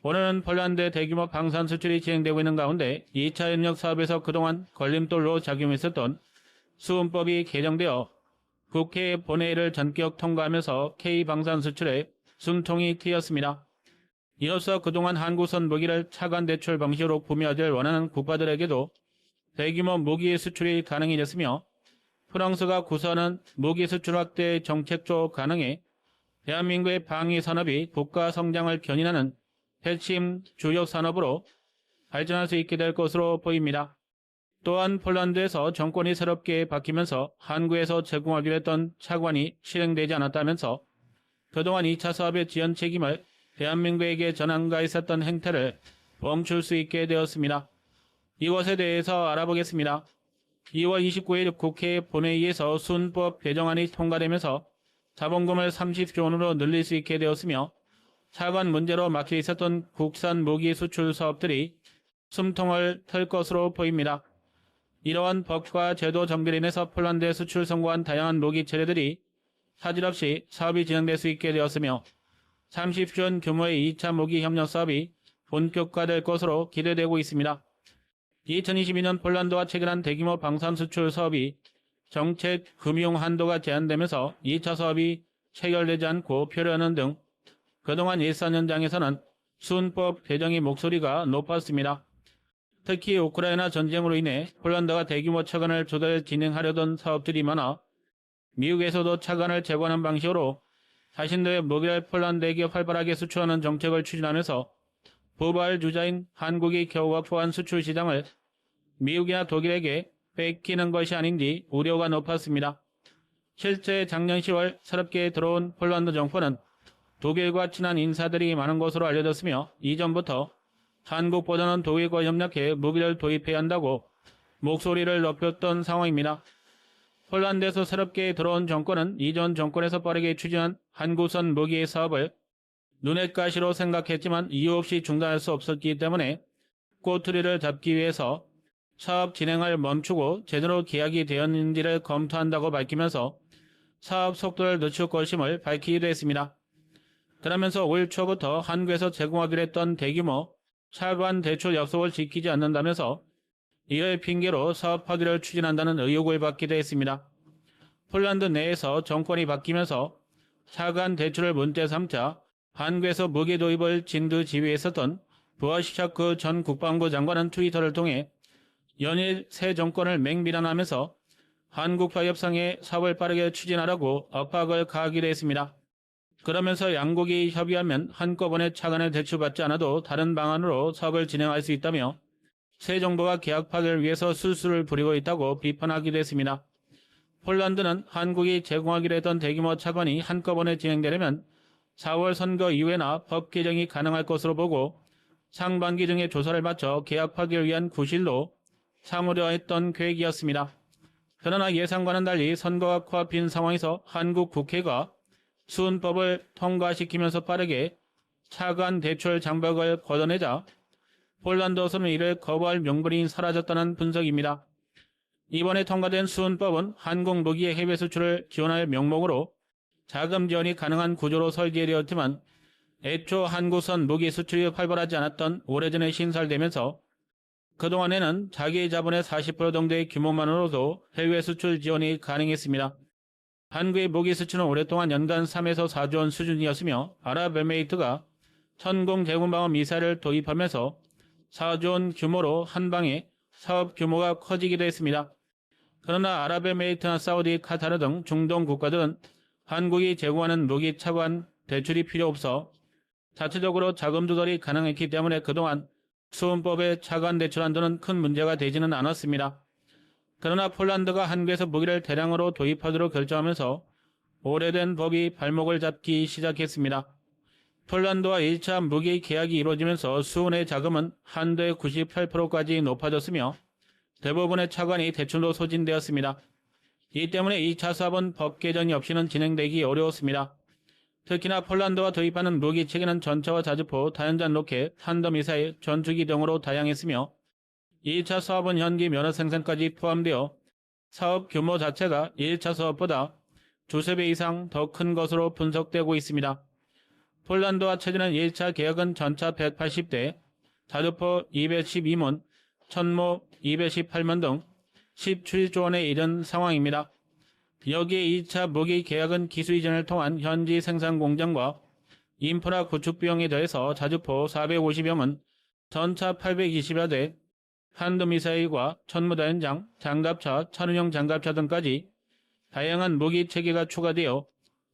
오늘은 폴란드 대규모 방산 수출이 진행되고 있는 가운데 2차 협력 사업에서 그동안 걸림돌로 작용했었던 수은법이 개정되어 국회 본회의를 전격 통과하면서 K방산 수출에 숨통이 트였습니다. 이로써 그동안 한국산 무기를 차관 대출 방식으로 구매하기를 원하는 국가들에게도 대규모 무기 수출이 가능해졌으며 프랑스가 구사하는 무기 수출 확대 정책조 가능해 대한민국의 방위 산업이 국가 성장을 견인하는 핵심 주요 산업으로 발전할 수 있게 될 것으로 보입니다. 또한 폴란드에서 정권이 새롭게 바뀌면서 한국에서 제공하기로 했던 차관이 실행되지 않았다면서 그동안 2차 사업의 지원 책임을 대한민국에게 전환가 있었던 행태를 멈출 수 있게 되었습니다. 이것에 대해서 알아보겠습니다. 2월 29일 국회 본회의에서 수은법 개정안이 통과되면서 자본금을 30조 원으로 늘릴 수 있게 되었으며 차관 문제로 막혀 있었던 국산 무기 수출 사업들이 숨통을 틀 것으로 보입니다. 이러한 법과 제도 정비로 인해서 폴란드에 수출 성공한 다양한 무기 체계들이 차질 없이 사업이 진행될 수 있게 되었으며 30조 원 규모의 2차 무기 협력 사업이 본격화될 것으로 기대되고 있습니다. 2022년 폴란드와 체결한 대규모 방산 수출 사업이 정책 금융 한도가 제한되면서 2차 사업이 체결되지 않고 표류하는 등 그동안 일선 현장에서는 수은법 개정의 목소리가 높았습니다. 특히 우크라이나 전쟁으로 인해 폴란드가 대규모 차관을 조달 진행하려던 사업들이 많아 미국에서도 차관을 제공하는 방식으로 자신들의 무기를 폴란드에게 활발하게 수출하는 정책을 추진하면서 부발주자인 한국이 겨우 확보한 수출 시장을 미국이나 독일에게 뺏기는 것이 아닌지 우려가 높았습니다. 실제 작년 10월 새롭게 들어온 폴란드 정부는 독일과 친한 인사들이 많은 것으로 알려졌으며 이전부터 한국보다는 독일과 협력해 무기를 도입해야 한다고 목소리를 높였던 상황입니다. 폴란드에서 새롭게 들어온 정권은 이전 정권에서 빠르게 추진한 한국산 무기 사업을 눈엣 가시로 생각했지만 이유 없이 중단할 수 없었기 때문에 꼬투리를 잡기 위해서 사업 진행을 멈추고 제대로 계약이 되었는지를 검토한다고 밝히면서 사업 속도를 늦출 것임을 밝히기도 했습니다. 그러면서 올 초부터 한국에서 제공하기로 했던 대규모 차관 대출 약속을 지키지 않는다면서 이를 핑계로 사업 파기를 추진한다는 의혹을 받기도 했습니다. 폴란드 내에서 정권이 바뀌면서 차관 대출을 문제 삼자 한국에서 무기 도입을 진두지휘했었던 부하시차크 전 국방부 장관은 트위터를 통해 연일 새 정권을 맹비난하면서 한국과 협상에 사업을 빠르게 추진하라고 압박을 가하기도 했습니다. 그러면서 양국이 협의하면 한꺼번에 차관을 대출받지 않아도 다른 방안으로 사업을 진행할 수 있다며 새 정부가 계약 파기를 위해서 술수를 부리고 있다고 비판하기도 했습니다. 폴란드는 한국이 제공하기로 했던 대규모 차관이 한꺼번에 진행되려면 4월 선거 이후에나 법 개정이 가능할 것으로 보고 상반기 중에 조사를 마쳐 계약 파기를 위한 구실로 삼으려 했던 계획이었습니다. 그러나 예상과는 달리 선거가 코앞인 상황에서 한국 국회가 수은법을 통과시키면서 빠르게 차관 대출 장벽을 걷어내자 폴란드에서는 이를 거부할 명분이 사라졌다는 분석입니다. 이번에 통과된 수은법은 한국 무기의 해외 수출을 지원할 명목으로 자금 지원이 가능한 구조로 설계되었지만 애초 한국산 무기 수출이 활발하지 않았던 오래전에 신설되면서 그동안에는 자기 자본의 40% 정도의 규모만으로도 해외 수출 지원이 가능했습니다. 한국의 무기 수출은 오랫동안 연간 3에서 4조 원 수준이었으며 아랍에미리트가 천공 대공방어 미사일을 도입하면서 4조 원 규모로 한 방에 사업 규모가 커지기도 했습니다. 그러나 아랍에미리트나 사우디, 카타르 등 중동 국가들은 한국이 제공하는 무기 차관 대출이 필요 없어 자체적으로 자금 조달이 가능했기 때문에 그동안 수은법의 차관 대출 한도는 큰 문제가 되지는 않았습니다. 그러나 폴란드가 한국에서 무기를 대량으로 도입하도록 결정하면서 오래된 법이 발목을 잡기 시작했습니다. 폴란드와 1차 무기 계약이 이루어지면서 수은의 자금은 한도의 98%까지 높아졌으며 대부분의 차관이 대출로 소진되었습니다. 이 때문에 2차 사업은 법 개정이 없이는 진행되기 어려웠습니다. 특히나 폴란드가 도입하는 무기 체계는 전차와 자주포, 다연장 로켓, 탄도미사일, 전투기 등으로 다양했으며 2차 사업은 현기 면허 생산까지 포함되어 사업 규모 자체가 1차 사업보다 두세 배 이상 더 큰 것으로 분석되고 있습니다. 폴란드와 체제는 1차 계약은 전차 180대, 자주포 212문, 천모 218문 등 17조 원에 이른 상황입니다. 여기에 2차 무기 계약은 기술 이전을 통한 현지 생산 공장과 인프라 구축 비용에 더해서 자주포 450여 문, 전차 820여 대, 한도미사일과 천무다연장, 장갑차, 천운용 장갑차 등까지 다양한 무기 체계가 추가되어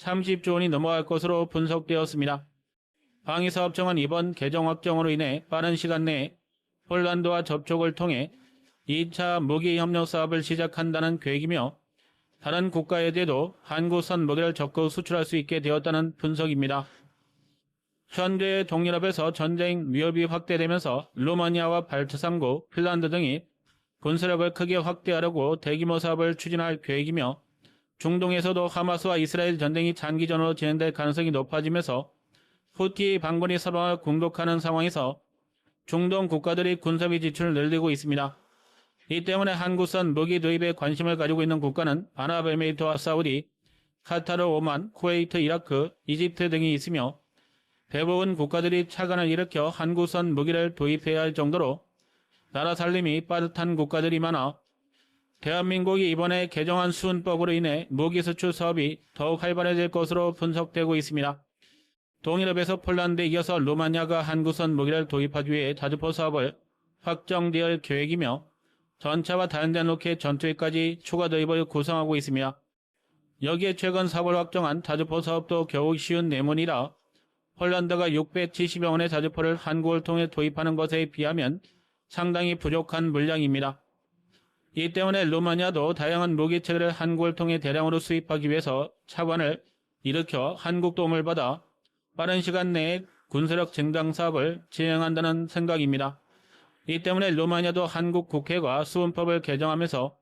30조 원이 넘어갈 것으로 분석되었습니다. 방위사업청은 이번 개정 확정으로 인해 빠른 시간 내에 폴란드와 접촉을 통해 2차 무기 협력 사업을 시작한다는 계획이며 다른 국가에게도 한국산 무기를 적극 수출할 수 있게 되었다는 분석입니다. 현재 동유럽에서 전쟁 위협이 확대되면서 루마니아와 발트 3국, 핀란드 등이 군사력을 크게 확대하려고 대규모 사업을 추진할 계획이며 중동에서도 하마스와 이스라엘 전쟁이 장기전으로 진행될 가능성이 높아지면서 후티 반군이 서로 공격하는 상황에서 중동 국가들이 군사비 지출을 늘리고 있습니다. 이 때문에 한국산 무기 도입에 관심을 가지고 있는 국가는 아랍에미리트와 사우디, 카타르, 오만, 쿠웨이트, 이라크, 이집트 등이 있으며 대부분 국가들이 차관을 일으켜 한국산 무기를 도입해야 할 정도로 나라 살림이 빠듯한 국가들이 많아 대한민국이 이번에 개정한 수은법으로 인해 무기 수출 사업이 더욱 활발해질 것으로 분석되고 있습니다. 동유럽에서 폴란드에 이어서 루마니아가 한국산 무기를 도입하기 위해 자주포 사업을 확정될 계획이며 전차와 다연장 로켓 전투기까지 추가 도입을 구상하고 있습니다. 여기에 최근 사업을 확정한 자주포 사업도 겨우 쉬운 내문이라 폴란드가 670여 원의 자주포를 한국을 통해 도입하는 것에 비하면 상당히 부족한 물량입니다. 이 때문에 루마니아도 다양한 무기체계를 한국을 통해 대량으로 수입하기 위해서 차관을 일으켜 한국 도움을 받아 빠른 시간 내에 군사력 증강 사업을 진행한다는 생각입니다. 이 때문에 루마니아도 한국 국회가 수은법을 개정하면서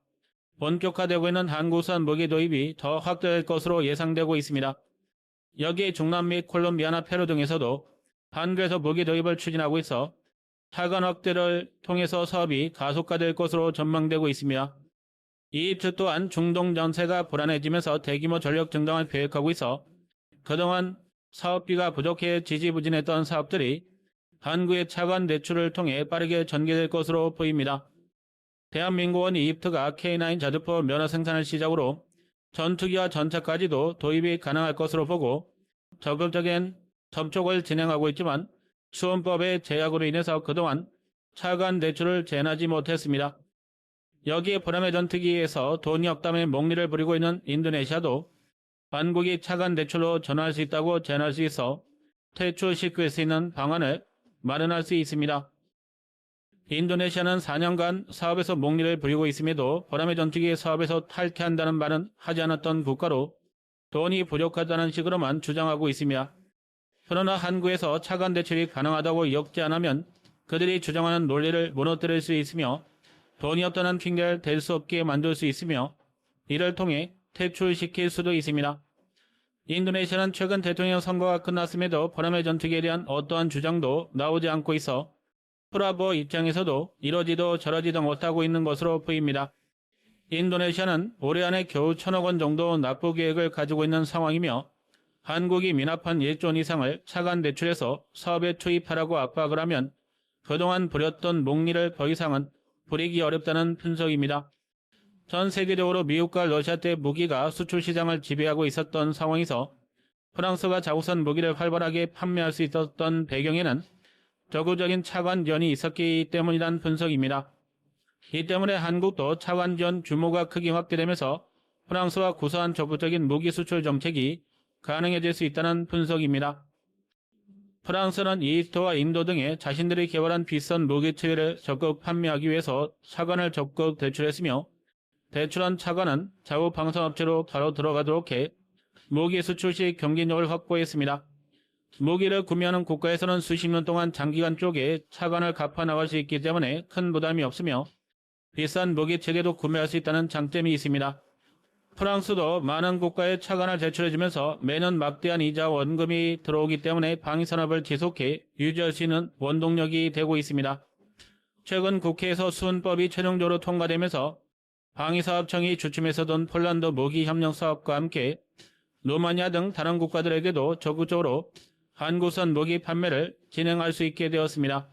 본격화되고 있는 한국산 무기 도입이 더 확대될 것으로 예상되고 있습니다. 여기에 중남미 콜롬비아나 페루 등에서도 한국에서 무기 도입을 추진하고 있어 차관 확대를 통해서 사업이 가속화될 것으로 전망되고 있습니다. 이집트 또한 중동 전세가 불안해지면서 대규모 전력 증강을 계획하고 있어 그동안 사업비가 부족해 지지부진했던 사업들이 한국의 차관 대출을 통해 빠르게 전개될 것으로 보입니다. 대한민국은 이집트가 K9 자주포 면허 생산을 시작으로 전투기와 전차까지도 도입이 가능할 것으로 보고 적극적인 접촉을 진행하고 있지만 수은법의 제약으로 인해서 그동안 차관 대출을 제한하지 못했습니다. 여기에 불함의 전투기에서 돈이 없다며 목리를 부리고 있는 인도네시아도 한국이 차관 대출로 전환할 수 있다고 제안할 수 있어 퇴출시킬 수 있는 방안을 마련할 수 있습니다. 인도네시아는 4년간 사업에서 목리를 부리고 있음에도 불함의 전투기 사업에서 탈퇴한다는 말은 하지 않았던 국가로 돈이 부족하다는 식으로만 주장하고 있습니다. 그러나 한국에서 차관 대출이 가능하다고 역제안하면 그들이 주장하는 논리를 무너뜨릴 수 있으며 돈이 없다는 핑계를 댈 수 없게 만들 수 있으며 이를 통해 퇴출시킬 수도 있습니다. 인도네시아는 최근 대통령 선거가 끝났음에도 불함의 전투기에 대한 어떠한 주장도 나오지 않고 있어 프라보 입장에서도 이러지도 저러지도 못하고 있는 것으로 보입니다. 인도네시아는 올해 안에 겨우 1,000억 원 정도 납부 계획을 가지고 있는 상황이며 한국이 미납한 1조 원 이상을 차관 대출해서 사업에 투입하라고 압박을 하면 그동안 부렸던 목리를 더 이상은 부리기 어렵다는 분석입니다. 전 세계적으로 미국과 러시아 때 무기가 수출 시장을 지배하고 있었던 상황에서 프랑스가 자국산 무기를 활발하게 판매할 수 있었던 배경에는 적극적인 차관 지원이 있었기 때문이란 분석입니다. 이 때문에 한국도 차관 지원 규모가 크게 확대되면서 프랑스와 구사한 적극적인 무기 수출 정책이 가능해질 수 있다는 분석입니다. 프랑스는 이집트와 인도 등에 자신들이 개발한 비싼 무기체계를 적극 판매하기 위해서 차관을 적극 대출했으며 대출한 차관은 자국 방산업체로 바로 들어가도록 해 무기 수출 시 경쟁력을 확보했습니다. 무기를 구매하는 국가에서는 수십 년 동안 장기간 쪽에 차관을 갚아 나갈 수 있기 때문에 큰 부담이 없으며 비싼 무기 체계도 구매할 수 있다는 장점이 있습니다. 프랑스도 많은 국가에 차관을 제출해주면서 매년 막대한 이자와 원금이 들어오기 때문에 방위산업을 지속해 유지할 수 있는 원동력이 되고 있습니다. 최근 국회에서 수은법이 최종적으로 통과되면서 방위사업청이 주춤했었던 폴란드 무기협력 사업과 함께 루마니아 등 다른 국가들에게도 적극적으로 한국선 무기 판매를 진행할 수 있게 되었습니다.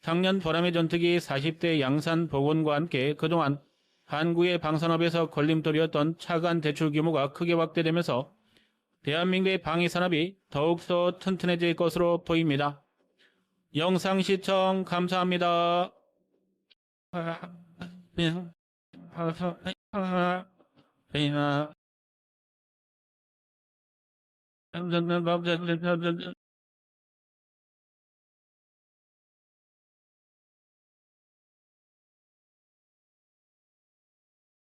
작년 보람의 전투기 40대 양산 복원과 함께 그동안 한국의 방산업에서 걸림돌이었던 차관 대출 규모가 크게 확대되면서 대한민국의 방위산업이 더욱더 튼튼해질 것으로 보입니다. 영상 시청 감사합니다.